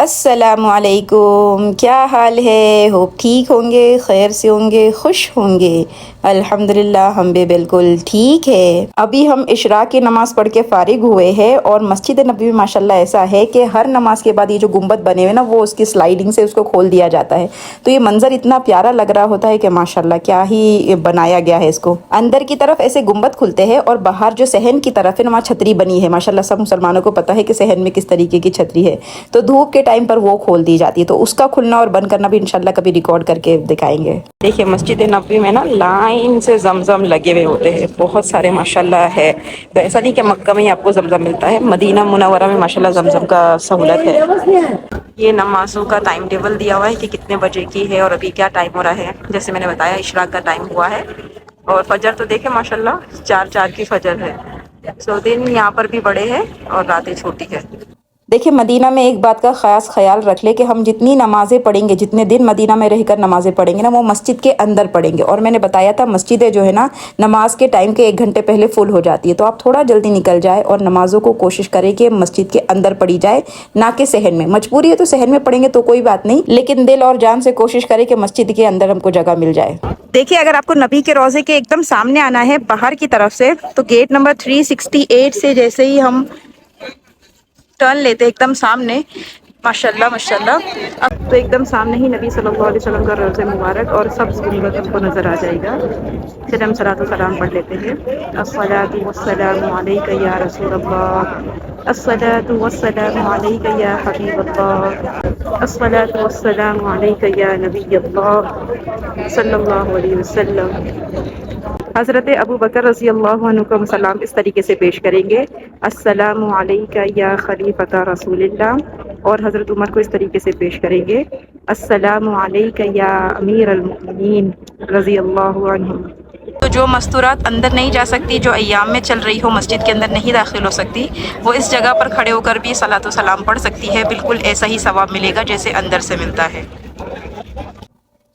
السلام علیکم، کیا حال ہے؟ ہوپ ٹھیک ہوں گے، خیر سے ہوں گے، خوش ہوں گے۔ الحمدللہ ہم بھی بالکل ٹھیک ہے۔ ابھی ہم اشراق کی نماز پڑھ کے فارغ ہوئے ہیں، اور مسجد نبوی میں ماشاءاللہ ایسا ہے کہ ہر نماز کے بعد یہ جو گنبد بنے ہوئے نا، وہ اس کی سلائیڈنگ سے اس کو کھول دیا جاتا ہے، تو یہ منظر اتنا پیارا لگ رہا ہوتا ہے کہ ماشاءاللہ کیا ہی بنایا گیا ہے اس کو۔ اندر کی طرف ایسے گنبد کھلتے ہیں، اور باہر جو صحن کی طرف ہے وہاں چھتری بنی ہے۔ ماشاءاللہ سب مسلمانوں کو پتہ ہے کہ صحن میں کس طریقے کی چھتری ہے، تو دھوپ کے ٹائم پر وہ کھول دی جاتی ہے، تو اس کا کھلنا اور بند کرنا بھی انشاءاللہ کبھی ریکارڈ کر کے دکھائیں گے۔ دیکھیں مسجد نبوی میں نا لائن سے زمزم لگے ہوئے ہوتے ہیں، بہت سارے ماشاءاللہ ہے۔ تو ایسا نہیں کہ مکہ میں ہی آپ کو زمزم ملتا ہے، مدینہ منورہ میں ماشاءاللہ زمزم کا سہولت ہے۔ یہ نمازوں کا ٹائم ٹیبل دیا ہوا ہے کہ کتنے بجے کی ہے اور ابھی کیا ٹائم ہو رہا ہے۔ جیسے میں نے بتایا اشراق کا ٹائم ہوا ہے، اور فجر تو دیکھیں ماشاءاللہ 4 کی فجر ہے۔ سو دن یہاں پر بھی بڑے ہیں اور راتیں چھوٹی ہے۔ دیکھیں مدینہ میں ایک بات کا خاص خیال رکھ لے کہ ہم جتنی نمازیں پڑھیں گے، جتنے دن مدینہ میں رہ کر نمازیں پڑھیں گے نا، وہ مسجد کے اندر پڑھیں گے۔ اور میں نے بتایا تھا مسجدیں جو ہے نا نماز کے ٹائم کے 1 گھنٹے پہلے فل ہو جاتی ہے، تو آپ تھوڑا جلدی نکل جائے اور نمازوں کو کوشش کریں کہ مسجد کے اندر پڑھی جائے، نہ کہ صحن میں۔ مجبوری ہے تو صحن میں پڑھیں گے تو کوئی بات نہیں، لیکن دل اور جان سے کوشش کریں کہ مسجد کے اندر ہم کو جگہ مل جائے۔ دیکھیے اگر آپ کو نبی کے روضے کے ایک دم سامنے آنا ہے باہر کی طرف سے، تو گیٹ نمبر 368 سے جیسے ہی ہم ٹرن لیتے ایک دم سامنے، ماشاءاللہ ماشاءاللہ، اب تو ایک دم سامنے ہی نبی صلی اللہ علیہ وسلم کا روضہ مبارک اور سب گنبد ہم کو نظر آ جائے گا۔ چلے ہم صلاۃ و سلام پڑھ لیتے ہیں۔ الصلاۃ والسلام علیک یا رسول اللہ، الصلاۃ والسلام علیک یا حبیب اللہ، الصلاۃ والسلام علیک یا نبی اللہ صلی اللہ علیہ وسلم۔ حضرت ابو بکر رضی اللہ عنہ کو ہم سلام اس طریقے سے پیش کریں گے، السلام علیک یا خلیفۃ رسول اللہ، اور حضرت عمر کو اس طریقے سے پیش کریں گے، السلام علیک یا امیر المؤمنین رضی اللہ عنہ۔ تو جو مستورات اندر نہیں جا سکتی، جو ایام میں چل رہی ہو، مسجد کے اندر نہیں داخل ہو سکتی، وہ اس جگہ پر کھڑے ہو کر بھی صلاۃ و سلام پڑھ سکتی ہے، بالکل ایسا ہی ثواب ملے گا جیسے اندر سے ملتا ہے۔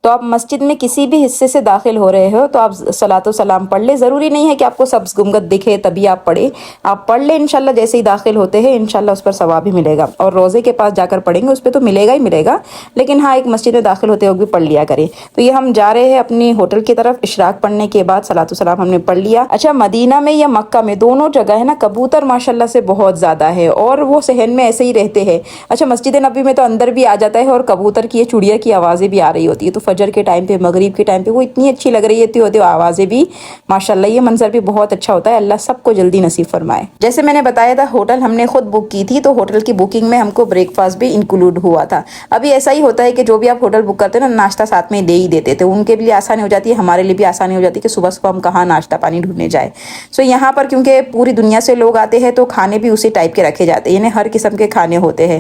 تو آپ مسجد میں کسی بھی حصے سے داخل ہو رہے ہو تو آپ صلاۃ و سلام پڑھ لیں، ضروری نہیں ہے کہ آپ کو سبز گنبد دکھے تبھی آپ پڑھیں، آپ پڑھ لیں انشاءاللہ جیسے ہی داخل ہوتے ہیں، انشاءاللہ اس پر ثواب ہی ملے گا، اور روزے کے پاس جا کر پڑھیں گے اس پہ تو ملے گا ہی ملے گا، لیکن ہاں ایک مسجد میں داخل ہوتے وقت بھی پڑھ لیا کریں۔ تو یہ ہم جا رہے ہیں اپنی ہوٹل کی طرف، اشراق پڑھنے کے بعد صلاۃ و سلام ہم نے پڑھ لیا۔ اچھا مدینہ میں یا مکہ میں دونوں جگہ ہے نا کبوتر ماشاءاللہ سے بہت زیادہ ہے، اور وہ صحن میں ایسے ہی رہتے ہیں۔ اچھا مسجد نبوی میں تو اندر بھی آ جاتا ہے، اور کبوتر کی چڑیا کی آوازیں بھی آ رہی ہوتی ہے، تو فجر کے ٹائم پہ مغرب کے ٹائم پہ وہ اتنی اچھی لگ رہی ہوتی آوازیں بھی، ماشاءاللہ یہ منظر بھی بہت اچھا ہوتا ہے۔ اللہ سب کو جلدی نصیب فرمائے۔ جیسے میں نے بتایا تھا ہوٹل ہم نے خود بک کی تھی، تو ہوٹل کی بکنگ میں ہم کو بریک فاسٹ بھی انکلوڈ ہوا تھا۔ ابھی ایسا ہی ہوتا ہے کہ جو بھی آپ ہوٹل بک کرتے ہیں نا، ناشتہ ساتھ میں دے ہی دیتے تھے، ان کے لیے آسانی ہو جاتی ہے، ہمارے لیے بھی آسانی ہو جاتی ہے کہ صبح صبح ہم کہاں ناشتہ پانی ڈھونڈنے جائے۔ سو یہاں پر کیونکہ پوری دنیا سے لوگ آتے ہیں تو کھانے بھی اسی ٹائپ کے رکھے جاتے ہیں، یعنی ہر قسم کے کھانے ہوتے ہیں،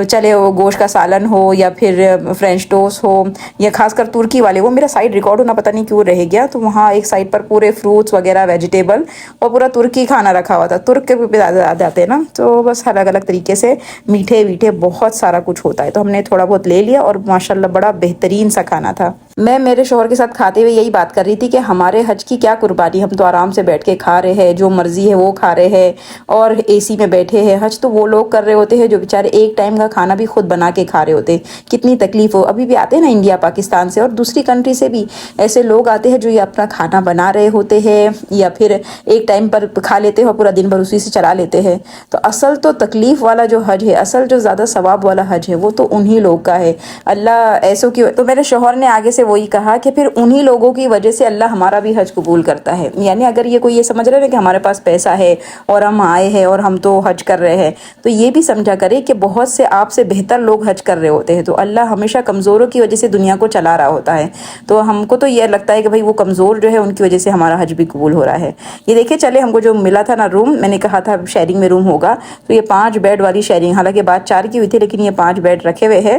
چلے وہ گوشت کا سالن ہو یا پھر فرینچ ٹوسٹ ہو، یا خاص کر ترکی والے، وہ میرا سائڈ ریکارڈ ہونا پتہ نہیں کیوں رہ گیا، تو وہاں ایک سائڈ پر پورے فروٹس وغیرہ ویجیٹیبل اور پورا ترکی کھانا رکھا ہوا تھا، ترک کے بھی زیادہ آتے ہیں نا، تو بس الگ الگ طریقے سے میٹھے ویٹھے بہت سارا کچھ ہوتا ہے، تو ہم نے تھوڑا بہت لے لیا، اور ماشاءاللہ بڑا بہترین سا کھانا تھا۔ میں میرے شوہر کے ساتھ کھاتے ہوئے یہی بات کر رہی تھی کہ ہمارے حج کی کیا قربانی، ہم تو آرام سے بیٹھ کے کھا رہے ہیں، جو مرضی ہے وہ کھا رہے ہیں، اور اے سی میں بیٹھے ہیں۔ حج تو وہ لوگ کر رہے ہوتے ہیں جو بیچارے ایک ٹائم کا کھانا بھی خود بنا کے کھا رہے ہوتے ہیں، کتنی تکلیف ہو۔ ابھی بھی آتے ہیں نا انڈیا پاکستان سے اور دوسری کنٹری سے بھی ایسے لوگ آتے ہیں جو یہ اپنا کھانا بنا رہے ہوتے ہیں، یا پھر ایک ٹائم پر کھا لیتے ہیں اور پورا دن بھر اسی سے چلا لیتے ہیں۔ تو اصل تو تکلیف والا جو حج ہے، اصل جو زیادہ ثواب والا حج ہے، وہ تو انہی لوگ کا ہے۔ اللہ ایسوں کی، تو میرے شوہر نے آگے سے وہی کہا کہ پھر انہی لوگوں کی وجہ سے اللہ ہمارا بھی حج قبول کرتا ہے، یعنی اگر یہ کوئی یہ سمجھ رہے ہیں کہ ہمارے پاس پیسہ ہے اور ہم آئے ہیں اور ہم تو حج کر رہے ہیں، تو یہ بھی سمجھا کرے کہ بہت سے آپ سے بہتر لوگ حج کر رہے ہوتے ہیں، تو اللہ ہمیشہ کمزوروں کی وجہ سے دنیا کو چلا رہا ہوتا ہے۔ تو ہم کو تو یہ لگتا ہے کہ بھائی وہ کمزور جو ہے ان کی وجہ سے ہمارا حج بھی قبول ہو رہا ہے۔ یہ دیکھیں چلے ہم کو جو ملا تھا نا روم، میں نے کہا تھا شیئرنگ میں روم ہوگا، تو یہ 5 بیڈ والی شیئرنگ، حالانکہ بات 4 کی ہوئی تھی لیکن یہ 5 بیڈ رکھے ہوئے ہیں،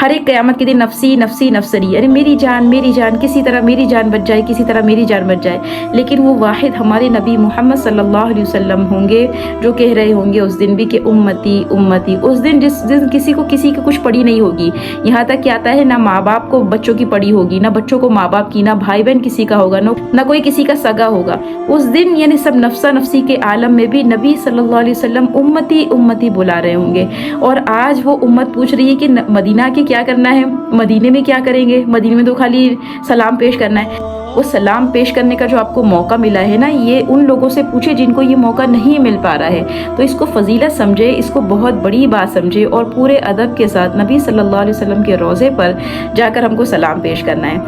ہر ایک قیامت کے دن نفسی نفسی نفسری، ارے میری جان کسی طرح میری جان بچ جائے، کسی طرح میری جان بچ جائے. لیکن وہ واحد ہمارے نبی محمد صلی اللہ علیہ وسلم ہوں گے جو کہہ رہے ہوں گے اس دن بھی کہ امتی امتی. اس دن جس دن کسی کی کچھ پڑی نہیں ہوگی، یہاں تک کہ آتا ہے نہ ماں باپ کو بچوں کی پڑی ہوگی، نہ بچوں کو ماں باپ کی، نہ بھائی بہن کسی کا ہوگا، نہ کوئی کسی کا سگا ہوگا. اس دن یعنی سب نفسا نفسی کے عالم میں بھی نبی صلی اللہ علیہ وسلم امتی امتی بلا رہے ہوں گے. اور آج وہ امت پوچھ رہی ہے کہ مدینہ کے کیا کرنا ہے، مدینے میں کیا کریں گے؟ مدینے میں تو خالی سلام پیش کرنا ہے. وہ سلام پیش کرنے کا جو آپ کو موقع ملا ہے نا، یہ ان لوگوں سے پوچھے جن کو یہ موقع نہیں مل پا رہا ہے. تو اس کو فضیلت سمجھے، اس کو بہت بڑی بات سمجھے، اور پورے ادب کے ساتھ نبی صلی اللہ علیہ وسلم کے روضے پر جا کر ہم کو سلام پیش کرنا ہے.